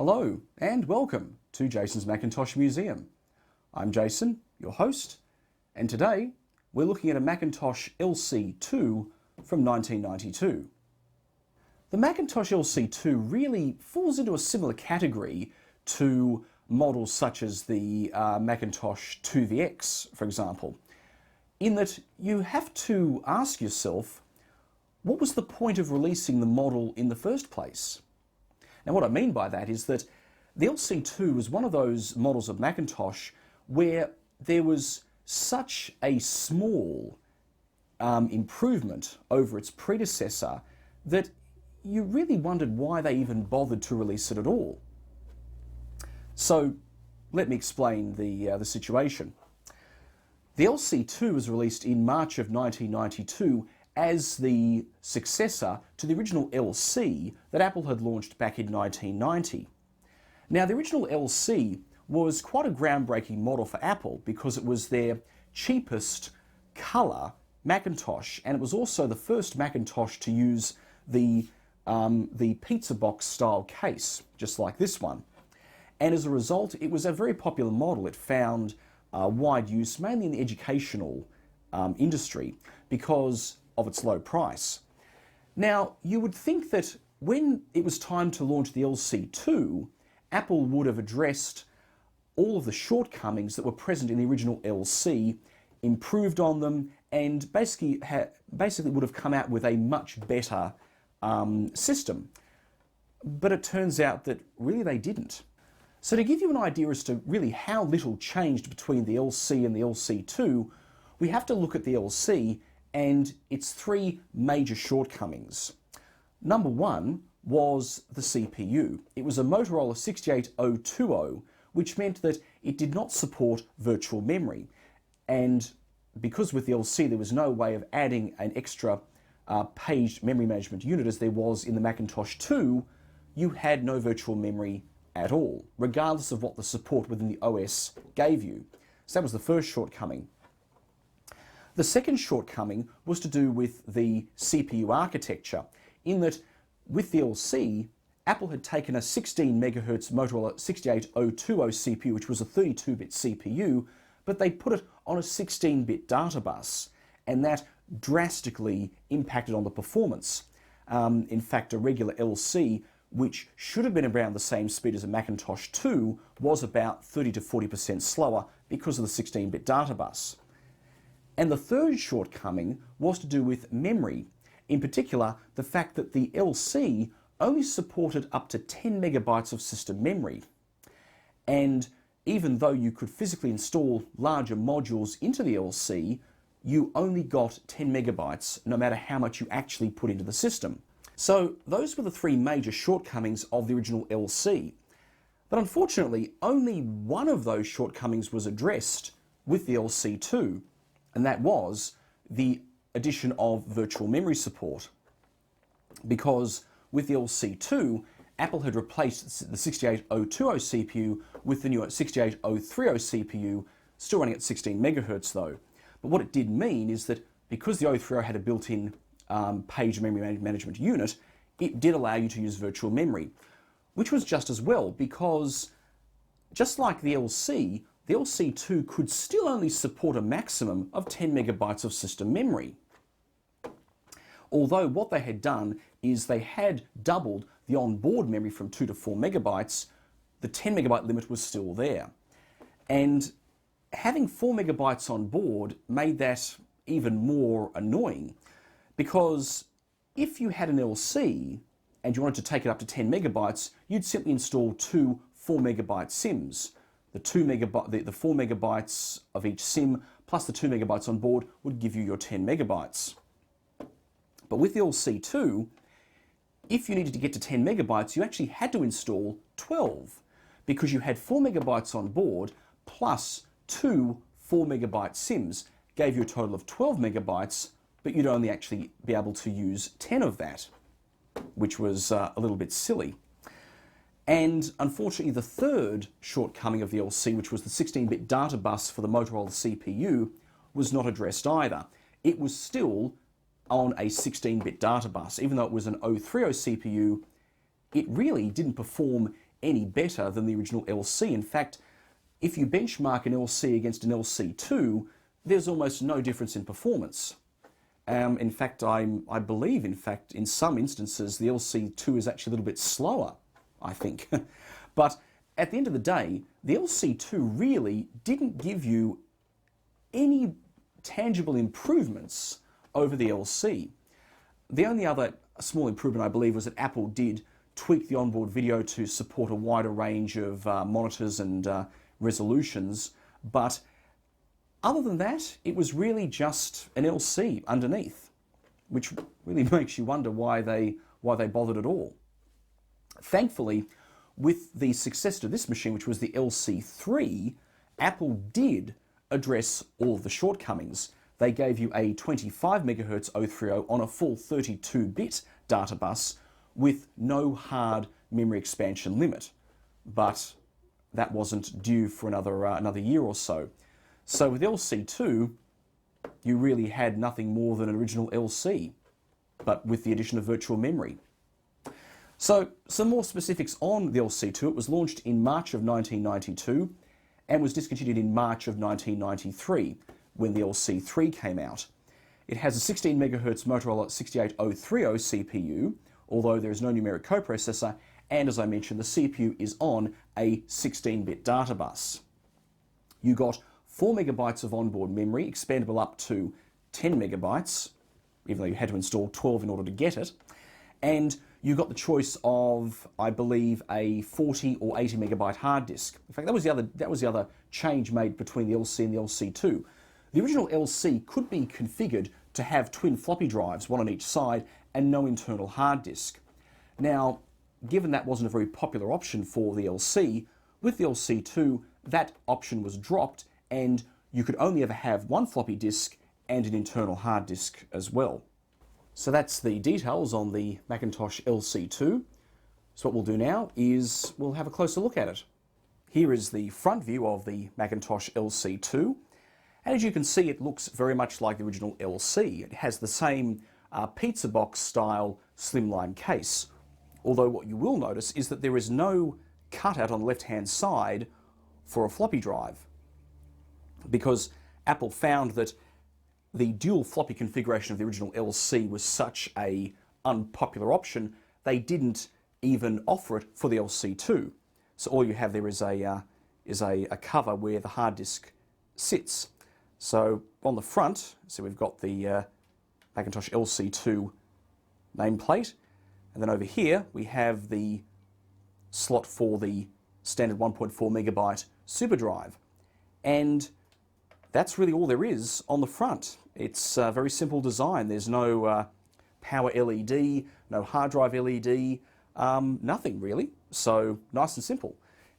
Hello and welcome to Jason's Macintosh Museum. I'm Jason, your host, and today we're looking at a Macintosh LC II from 1992. The Macintosh LC II really falls into a similar category to models such as the Macintosh 2VX, for example, in that you have to ask yourself, what was the point of releasing the model in the first place? Now, what I mean by that is that the LC II was one of those models of Macintosh where there was such a small improvement over its predecessor that you really wondered why they even bothered to release it at all. So let me explain the situation. The LC II was released in March of 1992 as the successor to the original LC that Apple had launched back in 1990. Now, the original LC was quite a groundbreaking model for Apple because it was their cheapest colour Macintosh, and it was also the first Macintosh to use the pizza box style case, just like this one. And as a result, it was a very popular model. It found wide use, mainly in the educational industry, because of its low price. Now, you would think that when it was time to launch the LC II, Apple would have addressed all of the shortcomings that were present in the original LC, improved on them, and basically would have come out with a much better system. But it turns out that really they didn't. So to give you an idea as to really how little changed between the LC and the LC II, we have to look at the LC and its three major shortcomings. Number one was the CPU. It was a Motorola 68020, which meant that it did not support virtual memory. And because with the LC there was no way of adding an extra paged memory management unit as there was in the Macintosh 2, you had no virtual memory at all, regardless of what the support within the OS gave you. So that was the first shortcoming. The second shortcoming was to do with the CPU architecture, in that with the LC, Apple had taken a 16 MHz Motorola 68020 CPU, which was a 32-bit CPU, but they put it on a 16-bit data bus, and that drastically impacted on the performance. In fact, a regular LC, which should have been around the same speed as a Macintosh 2, was about 30 to 40% slower because of the 16-bit data bus. And the third shortcoming was to do with memory, in particular the fact that the LC only supported up to 10 megabytes of system memory. And even though you could physically install larger modules into the LC, you only got 10 megabytes no matter how much you actually put into the system. So those were the three major shortcomings of the original LC. But unfortunately, only one of those shortcomings was addressed with the LC II, and that was the addition of virtual memory support. Because with the LC II, Apple had replaced the 68020 CPU with the newer 68030 CPU, still running at 16 megahertz though. But what it did mean is that because the 030 had a built-in page memory management unit, it did allow you to use virtual memory, which was just as well, because just like the LC 2 could still only support a maximum of 10 megabytes of system memory. Although what they had done is they had doubled the onboard memory from 2 to 4 megabytes, the 10 megabyte limit was still there. And having 4 megabytes on board made that even more annoying, because if you had an LC and you wanted to take it up to 10 megabytes, you'd simply install two 4 megabyte SIMs. The 4 megabytes of each SIM plus the 2 megabytes on board would give you your 10 megabytes. But with the LC2, if you needed to get to 10 megabytes, you actually had to install 12, because you had 4 megabytes on board plus two 4 megabyte SIMs, gave you a total of 12 megabytes, but you'd only actually be able to use 10 of that, which was a little bit silly. And unfortunately, the third shortcoming of the LC, which was the 16-bit data bus for the Motorola CPU, was not addressed either. It was still on a 16-bit data bus. Even though it was an 030 CPU, it really didn't perform any better than the original LC. In fact, if you benchmark an LC against an LC2, there's almost no difference in performance. In fact, I believe, in some instances, the LC2 is actually a little bit slower, I think. But at the end of the day, the LC2 really didn't give you any tangible improvements over the LC. The only other small improvement, I believe, was that Apple did tweak the onboard video to support a wider range of monitors and resolutions, but other than that, it was really just an LC underneath, which really makes you wonder why they bothered at all. Thankfully, with the successor to this machine, which was the LC3, Apple did address all of the shortcomings. They gave you a 25 MHz 030 on a full 32-bit data bus with no hard memory expansion limit, but that wasn't due for another year or so. So with LC2, you really had nothing more than an original LC, but with the addition of virtual memory. So some more specifics on the LC2. It was launched in March of 1992 and was discontinued in March of 1993 when the LC3 came out. It has a 16 MHz Motorola 68030 CPU, although there is no numeric coprocessor, and as I mentioned, the CPU is on a 16-bit data bus. You got 4 MB of onboard memory, expandable up to 10 MB, even though you had to install 12 in order to get it. And you got the choice of, I believe, a 40 or 80 MB hard disk. In fact, that was the other change made between the LC and the LC2. The original LC could be configured to have twin floppy drives, one on each side, and no internal hard disk. Now, given that wasn't a very popular option for the LC, with the LC2, that option was dropped, and you could only ever have one floppy disk and an internal hard disk as well. So that's the details on the Macintosh LC2. So what we'll do now is we'll have a closer look at it. Here is the front view of the Macintosh LC2. And as you can see, it looks very much like the original LC. It has the same pizza box style slimline case. Although what you will notice is that there is no cutout on the left-hand side for a floppy drive, because Apple found that the dual floppy configuration of the original LC was such an unpopular option, they didn't even offer it for the LC2. So all you have there is a cover where the hard disk sits. So on the front, so we've got the Macintosh LC2 nameplate, and then over here we have the slot for the standard 1.4 MB SuperDrive. And that's really all there is on the front. It's a very simple design. There's no power LED, no hard drive LED, nothing really. So nice and simple.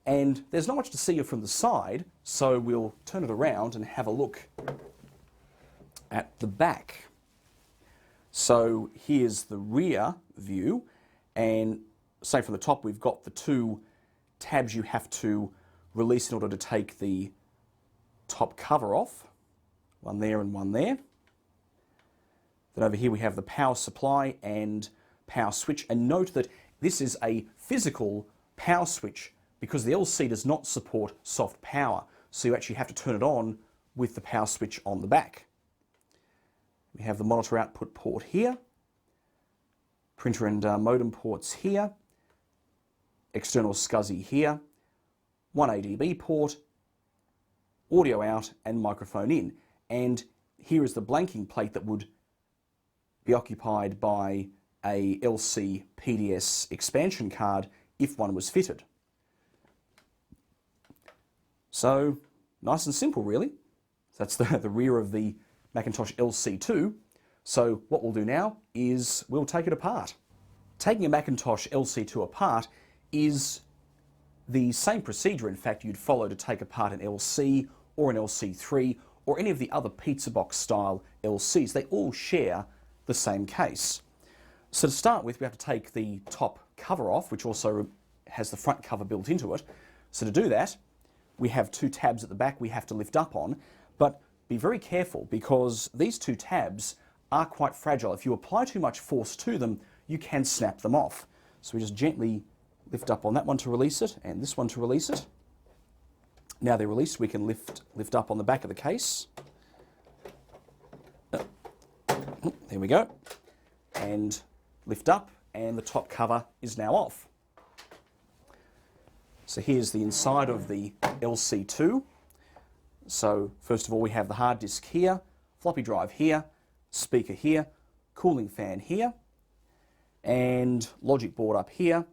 And there's not much to see from the side, so we'll turn it around and have a look at the back. So here's the rear view, and say from the top we've got the two tabs you have to release in order to take the top cover off. One there and one there. Then over here we have the power supply and power switch, and note that this is a physical power switch because the LC does not support soft power, so you actually have to turn it on with the power switch on the back. We have the monitor output port here, printer and modem ports here, external SCSI here, one ADB port, audio out and microphone in. And here is the blanking plate that would be occupied by a LC PDS expansion card if one was fitted. So nice and simple really. That's the rear of the Macintosh LC2. So what we'll do now is we'll take it apart. Taking a Macintosh LC2 apart is the same procedure, in fact, you'd follow to take apart an LC or an LC3 or any of the other pizza box style LCs. They all share the same case. So to start with, we have to take the top cover off, which also has the front cover built into it. So to do that, we have two tabs at the back we have to lift up on, but be very careful because these two tabs are quite fragile. If you apply too much force to them, you can snap them off. So we just gently lift up on that one to release it, and this one to release it. Now they're released, we can lift up on the back of the case. There we go. And lift up, and the top cover is now off. So here's the inside of the LC2. So first of all, we have the hard disk here, floppy drive here, speaker here, cooling fan here, and logic board up here,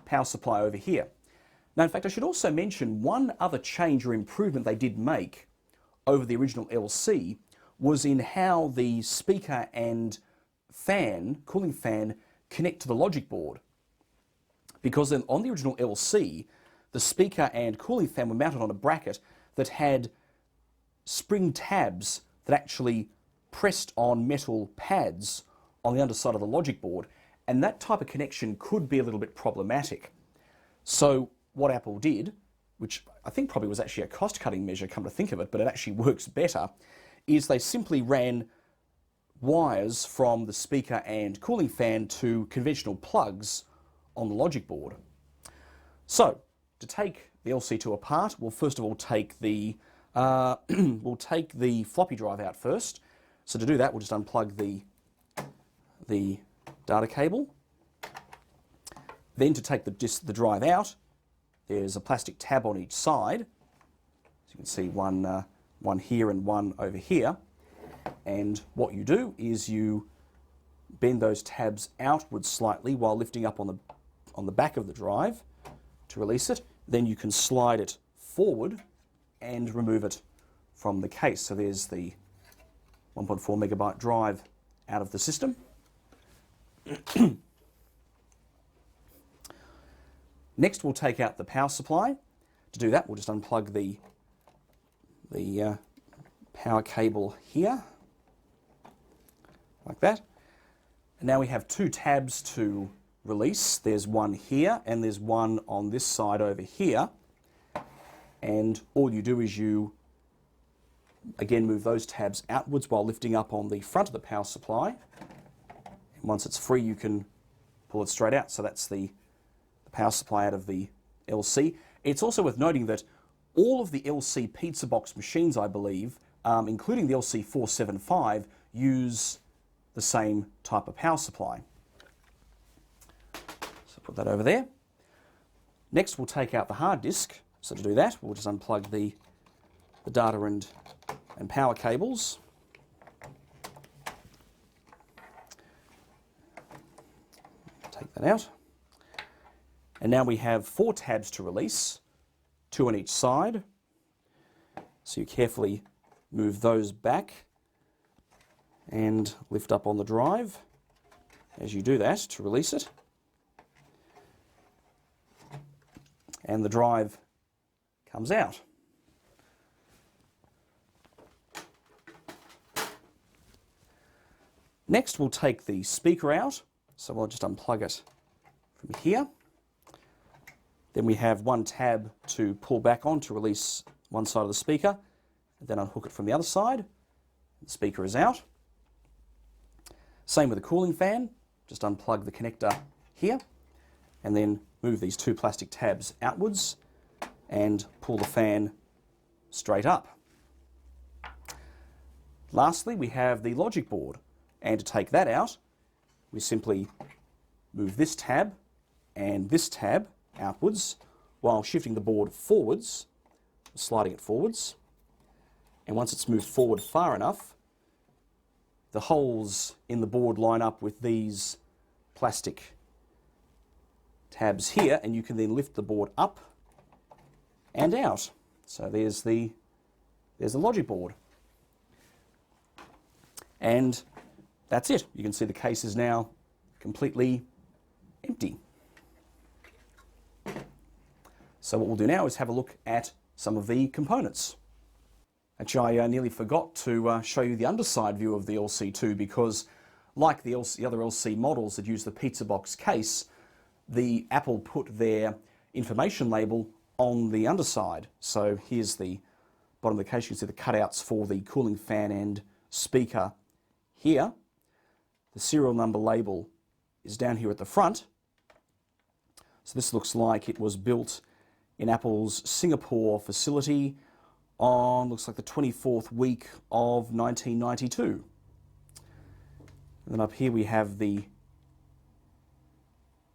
power supply over here. Now, in fact, I should also mention one other change or improvement they did make over the original LC was in how the speaker and fan, cooling fan, connect to the logic board. Because on the original LC, the speaker and cooling fan were mounted on a bracket that had spring tabs that actually pressed on metal pads on the underside of the logic board, and that type of connection could be a little bit problematic. So what Apple did, which I think probably was actually a cost-cutting measure, come to think of it, but it actually works better, is they simply ran wires from the speaker and cooling fan to conventional plugs on the logic board. So, to take the LC2 apart, we'll first of all take the floppy drive out first. So to do that, we'll just unplug the data cable. Then to take the drive out, there's a plastic tab on each side. So you can see one here and one over here. And what you do is you bend those tabs outwards slightly while lifting up on the back of the drive to release it. Then you can slide it forward and remove it from the case. So there's the 1.4 megabyte drive out of the system. Next, we'll take out the power supply. To do that, we'll just unplug the power cable here, like that. And now we have two tabs to release. There's one here, and there's one on this side over here. And all you do is you, again, move those tabs outwards while lifting up on the front of the power supply. And once it's free, you can pull it straight out. So that's the power supply out of the LC. It's also worth noting that all of the LC pizza box machines, I believe, including the LC 475, use the same type of power supply. So put that over there. Next, we'll take out the hard disk. So to do that, we'll just unplug the data and power cables. Take that out. And now we have 4 tabs to release, 2 on each side. So you carefully move those back and lift up on the drive as you do that to release it. And the drive comes out. Next, we'll take the speaker out. So I'll just unplug it from here. Then we have one tab to pull back on to release one side of the speaker, and then unhook it from the other side. The speaker is out. Same with the cooling fan. Just unplug the connector here, and then move these 2 plastic tabs outwards and pull the fan straight up. Lastly, we have the logic board, and to take that out, we simply move this tab and this tab outwards while shifting the board forwards, sliding it forwards. And once it's moved forward far enough, the holes in the board line up with these plastic tabs here, and you can then lift the board up and out. So there's the logic board. And that's it. You can see the case is now completely empty. So what we'll do now is have a look at some of the components. Actually, I nearly forgot to show you the underside view of the LC2 because, like the other LC models that use the pizza box case, the Apple put their information label on the underside. So here's the bottom of the case. You can see the cutouts for the cooling fan and speaker here. The serial number label is down here at the front. So this looks like it was built in Apple's Singapore facility on, looks like the 24th week of 1992. And then up here we have the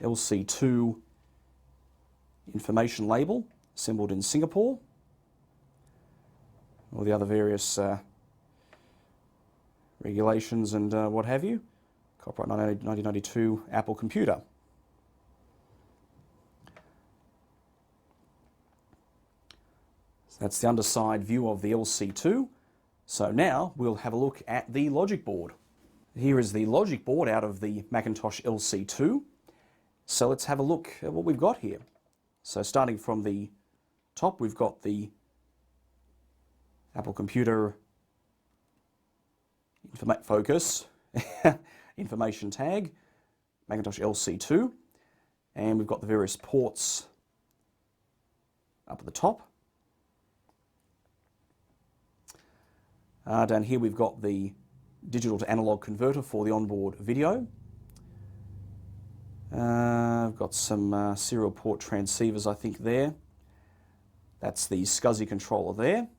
LC II information label, assembled in Singapore. All the other various regulations and what have you. Copyright 1992 Apple computer. So that's the underside view of the LC II. So now we'll have a look at the logic board. Here is the logic board out of the Macintosh LC II. So let's have a look at what we've got here. So starting from the top, we've got the Apple computer focus, information tag, Macintosh LC II, and we've got the various ports up at the top. Down here we've got the digital to analog converter for the onboard video. I've got some serial port transceivers, I think, there. That's the SCSI controller there.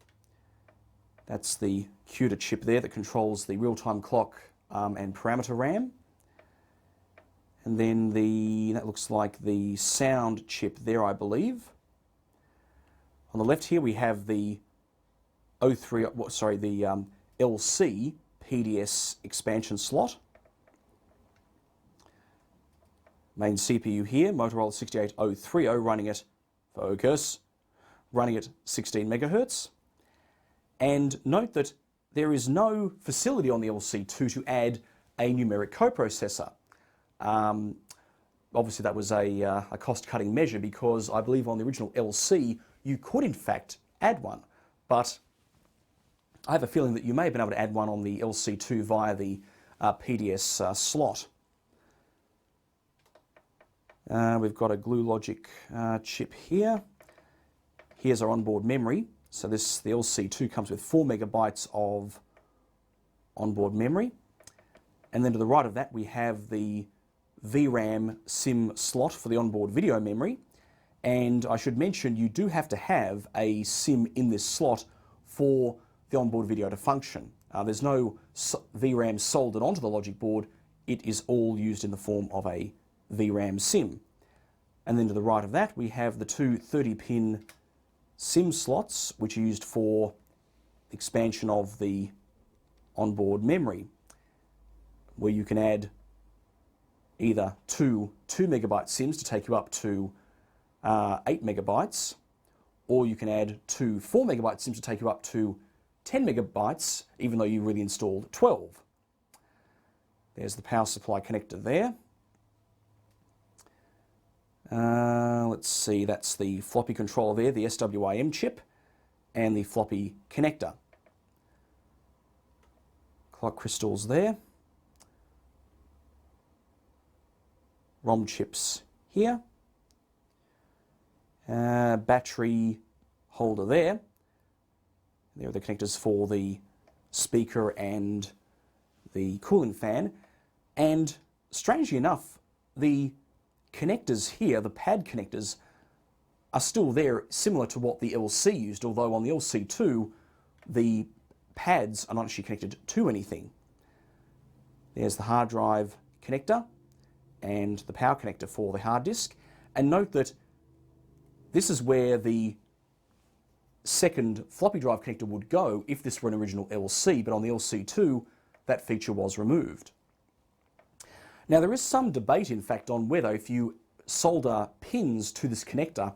That's the CUDA chip there that controls the real-time clock and parameter RAM. And then that looks like the sound chip there, I believe. On the left here we have the LC PDS expansion slot. Main CPU here, Motorola 68030 running at, focus, running at 16 megahertz. And note that there is no facility on the LC II to add a numeric coprocessor. Obviously that was a cost-cutting measure, because I believe on the original LC you could in fact add one, but I have a feeling that you may have been able to add one on the LC II via the PDS slot. We've got a glue logic chip here. Here's our onboard memory. So the LC II comes with 4 megabytes of onboard memory. And then to the right of that we have the VRAM SIM slot for the onboard video memory. And I should mention you do have to have a SIM in this slot for the onboard video to function. There's no VRAM soldered onto the logic board. It is all used in the form of a VRAM SIM. And then to the right of that we have the two 30-pin SIM slots, which are used for expansion of the onboard memory, where you can add either two 2 megabyte SIMs to take you up to 8 megabytes, or you can add two 4 megabyte SIMs to take you up to 10 megabytes, even though you really installed 12. There's the power supply connector there. Let's see, that's the floppy controller there, the SWIM chip, and the floppy connector. Clock crystals there. ROM chips here. Battery holder there. There are the connectors for the speaker and the cooling fan. And strangely enough, the connectors here, the pad connectors, are still there, similar to what the LC used, although on the LC II, the pads are not actually connected to anything. There's the hard drive connector and the power connector for the hard disk. And note that this is where the second floppy drive connector would go if this were an original LC, but on the LC II, that feature was removed. Now there is some debate, in fact, on whether if you solder pins to this connector,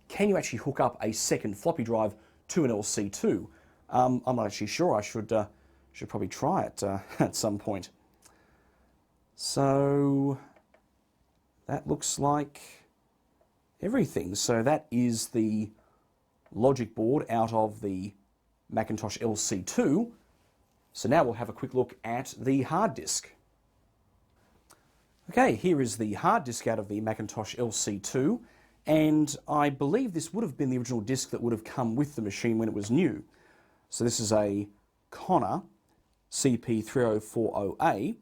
can you actually hook up a second floppy drive to an LC II? I'm not actually sure. I should probably try it at some point. So that looks like everything. So that is the logic board out of the Macintosh LC II. So now we'll have a quick look at the hard disk. Okay, here is the hard disk out of the Macintosh LC II, and I believe this would have been the original disk that would have come with the machine when it was new. So this is a Connor CP3040A.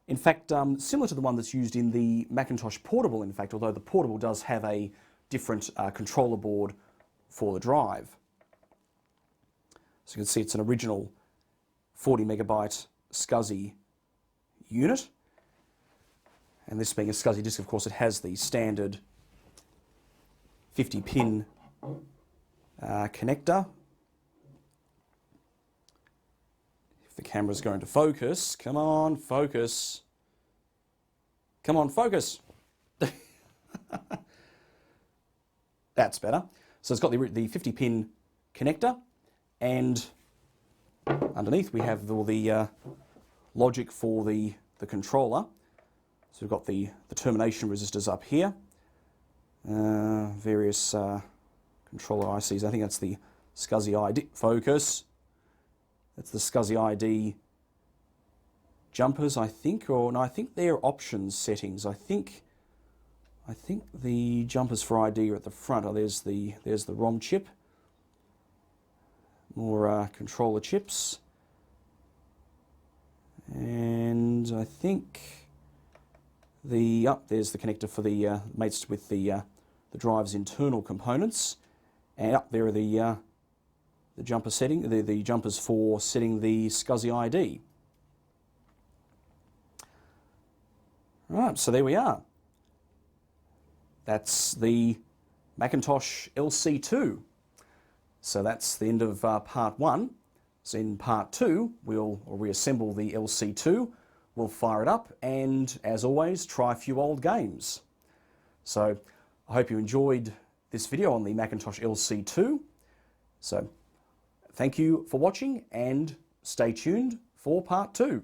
In fact, similar to the one that's used in the Macintosh Portable, in fact, although the Portable does have a different controller board for the drive. So you can see it's an original 40 megabyte SCSI unit. And this being a SCSI disk, of course, it has the standard 50 pin connector. If the camera's going to focus, come on, focus. Come on, focus. That's better. So it's got the 50 pin connector, and underneath we have all the logic for the controller. So we've got the termination resistors up here, various controller ICs. I think that's the SCSI ID. Focus. That's the SCSI ID jumpers, I think, or no, I think they're options settings. I think the jumpers for ID are at the front. Oh, there's the ROM chip. More controller chips, and I think there's the connector for the mates with the drive's internal components, and up there are the jumper setting, the jumpers for setting the SCSI ID. Right, so there we are. That's the Macintosh LC II. So that's the end of part 1. So in part 2, we'll reassemble the LC II, we'll fire it up, and as always, try a few old games. So I hope you enjoyed this video on the Macintosh LC II. So thank you for watching, and stay tuned for part 2.